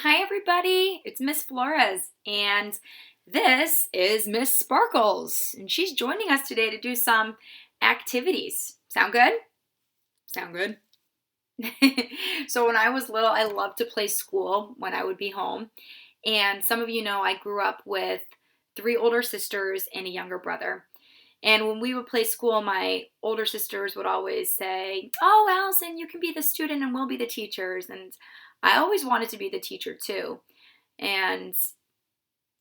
Hi everybody, it's Miss Flores and this is Miss Sparkles and she's joining us today to do some activities. Sound good? Sound good? So when I was little, I loved to play school when I would be home. And some of you know I grew up with three older sisters and a younger brother. And when we would play school, my older sisters would always say, "Oh, Allison, you can be the student and we'll be the teachers." And I always wanted to be the teacher too. And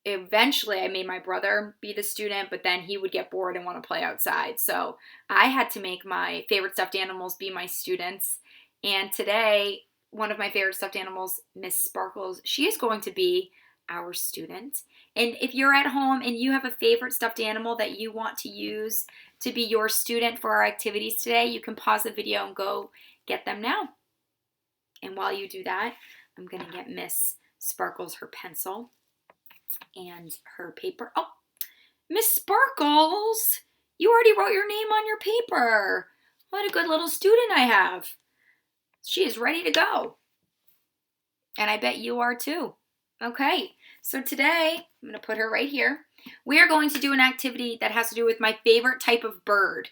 eventually I made my brother be the student, but then he would get bored and want to play outside. So I had to make my favorite stuffed animals be my students. And today, one of my favorite stuffed animals, Miss Sparkles, she is going to be our student. And if you're at home and you have a favorite stuffed animal that you want to use to be your student for our activities today, you can pause the video and go get them now. And while you do that, I'm going to get Miss Sparkles her pencil and her paper. Oh, Miss Sparkles, you already wrote your name on your paper. What a good little student I have. She is ready to go. And I bet you are too. Okay, so today, I'm going to put her right here. We are going to do an activity that has to do with my favorite type of bird.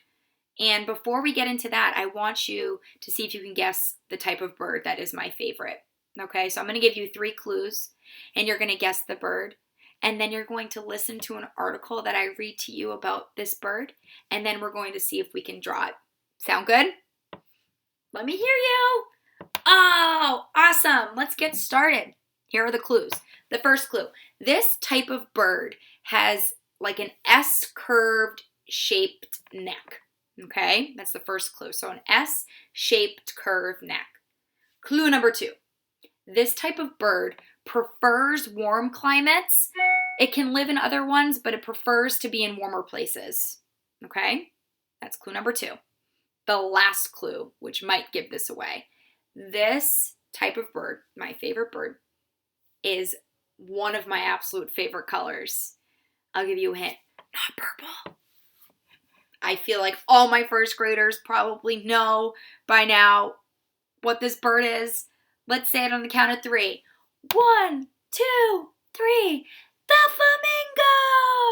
And before we get into that, I want you to see if you can guess the type of bird that is my favorite. Okay, so I'm going to give you 3 clues, and you're going to guess the bird. And then you're going to listen to an article that I read to you about this bird, and then we're going to see if we can draw it. Sound good? Let me hear you. Oh, awesome. Let's get started. Here are the clues. The first clue. This type of bird has like an S-curved shaped neck. Okay, that's the first clue. So an S-shaped curved neck. Clue number 2. This type of bird prefers warm climates. It can live in other ones, but it prefers to be in warmer places. Okay, that's clue number 2. The last clue, which might give this away. This type of bird, my favorite bird, is one of my absolute favorite colors. I'll give you a hint. Not purple. I feel like all my first graders probably know by now what this bird is. Let's say it on the count of 3. 1, 2, 3. The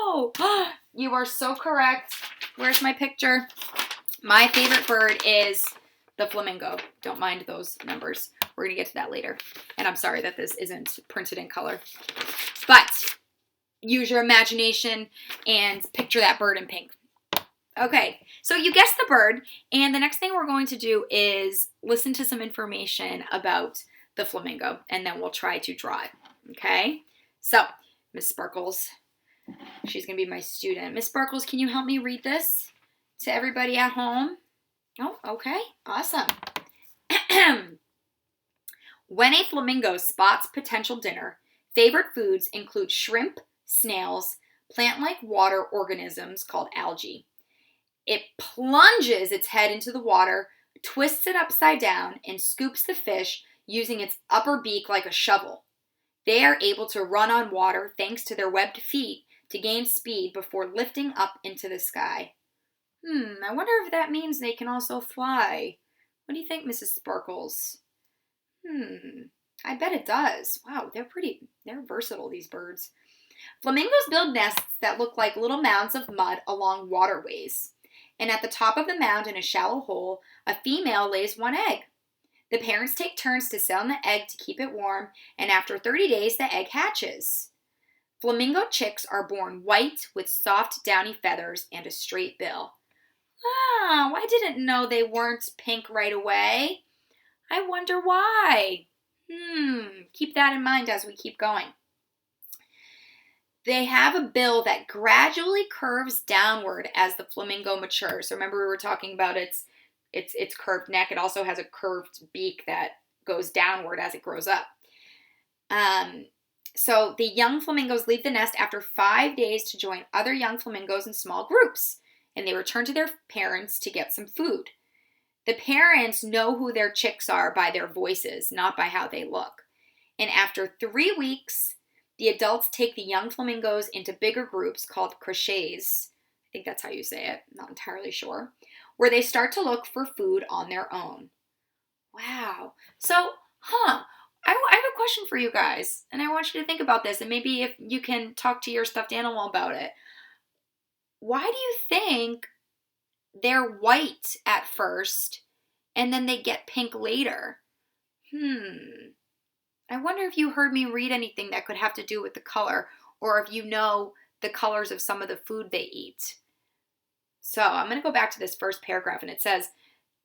flamingo! You are so correct. Where's my picture? My favorite bird is the flamingo. Don't mind those numbers. We're going to get to that later. And I'm sorry that this isn't printed in color. But use your imagination and picture that bird in pink. Okay, so you guessed the bird, and the next thing we're going to do is listen to some information about the flamingo, and then we'll try to draw it, okay? So, Miss Sparkles, she's going to be my student. Miss Sparkles, can you help me read this to everybody at home? Oh, okay, awesome. When a flamingo spots potential dinner, favorite foods include shrimp, snails, plant-like water organisms called algae. It plunges its head into the water, twists it upside down, and scoops the fish using its upper beak like a shovel. They are able to run on water thanks to their webbed feet to gain speed before lifting up into the sky. I wonder if that means they can also fly. What do you think, Mrs. Sparkles? I bet it does. Wow, they're versatile, these birds. Flamingos build nests that look like little mounds of mud along waterways. And at the top of the mound in a shallow hole, a female lays 1 egg. The parents take turns to sit on the egg to keep it warm, and after 30 days, the egg hatches. Flamingo chicks are born white with soft, downy feathers and a straight bill. Oh, I didn't know they weren't pink right away. I wonder why. Keep that in mind as we keep going. They have a bill that gradually curves downward as the flamingo matures. So remember we were talking about its curved neck. It also has a curved beak that goes downward as it grows up. So the young flamingos leave the nest after 5 days to join other young flamingos in small groups. And they return to their parents to get some food. The parents know who their chicks are by their voices, not by how they look. And after 3 weeks, the adults take the young flamingos into bigger groups called creches. I think that's how you say it. I'm not entirely sure. Where they start to look for food on their own. Wow. So, I have a question for you guys, and I want you to think about this, and maybe if you can talk to your stuffed animal about it. Why do you think they're white at first and then they get pink later? I wonder if you heard me read anything that could have to do with the color, or if you know the colors of some of the food they eat. So I'm going to go back to this first paragraph, and it says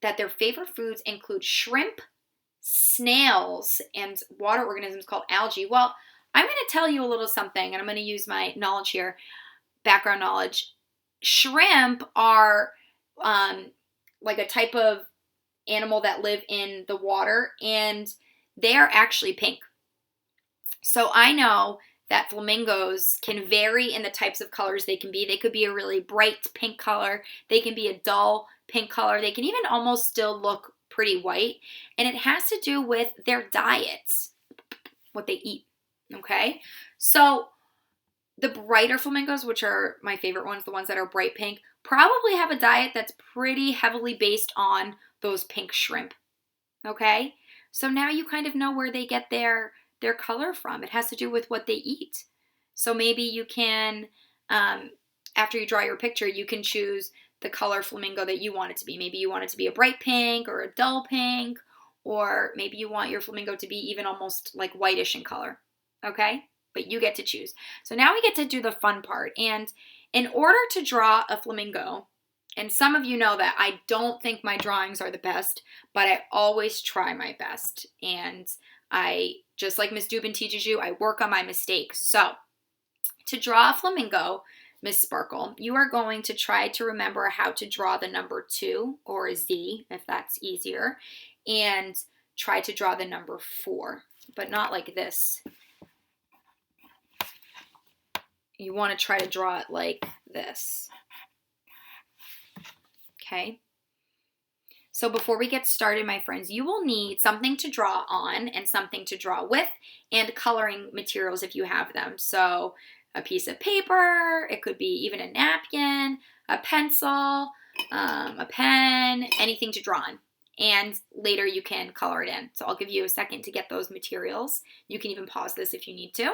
that their favorite foods include shrimp, snails, and water organisms called algae. Well, I'm going to tell you a little something, and I'm going to use my knowledge here, background knowledge. Shrimp are like a type of animal that live in the water, and they are actually pink. So I know that flamingos can vary in the types of colors they can be. They could be a really bright pink color. They can be a dull pink color. They can even almost still look pretty white. And it has to do with their diets, what they eat, okay? So the brighter flamingos, which are my favorite ones, the ones that are bright pink, probably have a diet that's pretty heavily based on those pink shrimp, okay? So now you kind of know where they get their color from. It has to do with what they eat. So maybe you can, after you draw your picture, you can choose the color flamingo that you want it to be. Maybe you want it to be a bright pink or a dull pink, or maybe you want your flamingo to be even almost like whitish in color, okay? But you get to choose. So now we get to do the fun part. And in order to draw a flamingo, and some of you know that I don't think my drawings are the best, but I always try my best. And I, just like Miss Dubin teaches you, I work on my mistakes. So to draw a flamingo, Miss Sparkle, you are going to try to remember how to draw the number 2 or a Z, if that's easier, and try to draw the number 4, but not like this. You want to try to draw it like this. Okay? So before we get started, my friends, you will need something to draw on and something to draw with, and coloring materials if you have them. So a piece of paper, it could be even a napkin, a pencil, a pen, anything to draw on. And later you can color it in. So I'll give you a second to get those materials. You can even pause this if you need to.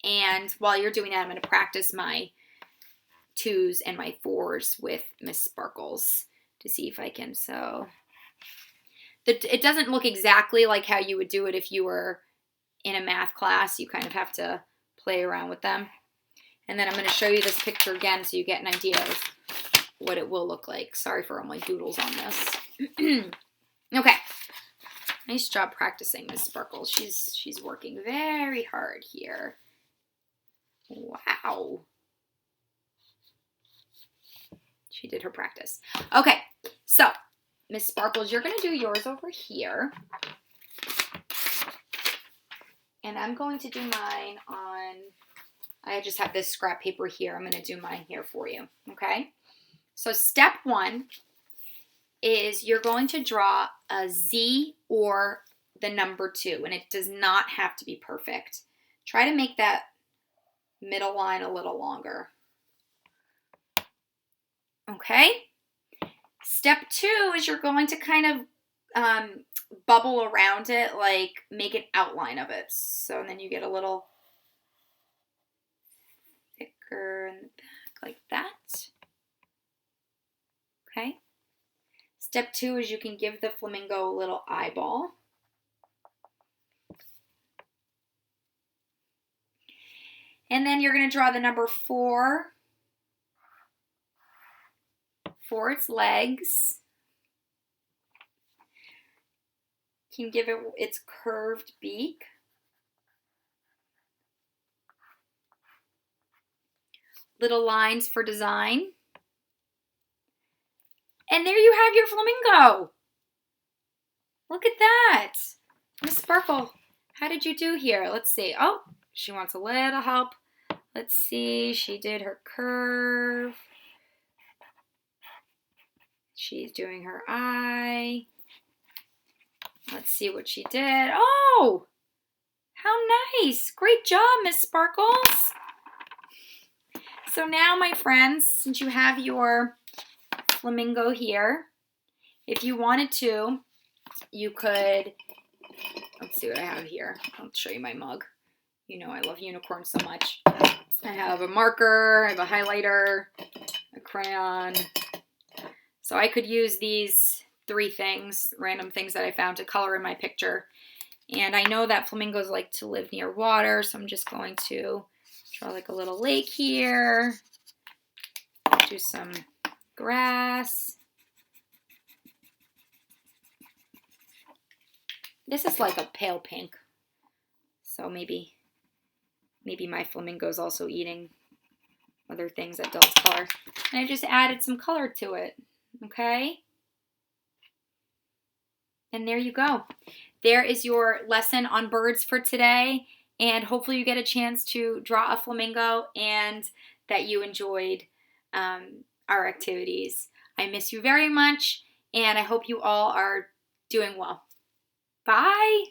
And while you're doing that, I'm going to practice my 2s and my 4s with Miss Sparkles to see if I can. So it doesn't look exactly like how you would do it if you were in a math class. You kind of have to play around with them. And then I'm going to show you this picture again so you get an idea of what it will look like. Sorry for all my doodles on this. Okay. Nice job practicing, Miss Sparkles. She's working very hard here. Wow. She did her practice. Okay, so Miss Sparkles, you're going to do yours over here. And I'm going to do mine on, I just have this scrap paper here. I'm going to do mine here for you, okay? So step 1 is you're going to draw a Z or the number 2, and it does not have to be perfect. Try to make that middle line a little longer. Okay? Step 2 is you're going to kind of bubble around it, like make an outline of it. So then you get a little thicker in the back like that. Okay? Step 2 is you can give the flamingo a little eyeball. And then you're going to draw the number 4 for its legs. You can give it its curved beak. Little lines for design. And there you have your flamingo. Look at that. Miss Sparkle, how did you do here? Let's see. Oh, she wants a little help. Let's see. She did her curve. She's doing her eye. Let's see what she did. Oh, how nice. Great job, Miss Sparkles. So now, my friends, since you have your flamingo here, if you wanted to, you could, let's let's see what I have here. I'll show you my mug. You know I love unicorns so much. I have a marker, I have a highlighter, a crayon. So I could use these 3 things, random things that I found to color in my picture. And I know that flamingos like to live near water, so I'm just going to draw like a little lake here. Do some grass. This is like a pale pink, so maybe my flamingo's also eating other things that don't color. And I just added some color to it, okay? And there you go. There is your lesson on birds for today, and hopefully you get a chance to draw a flamingo and that you enjoyed our activities. I miss you very much, and I hope you all are doing well. Bye!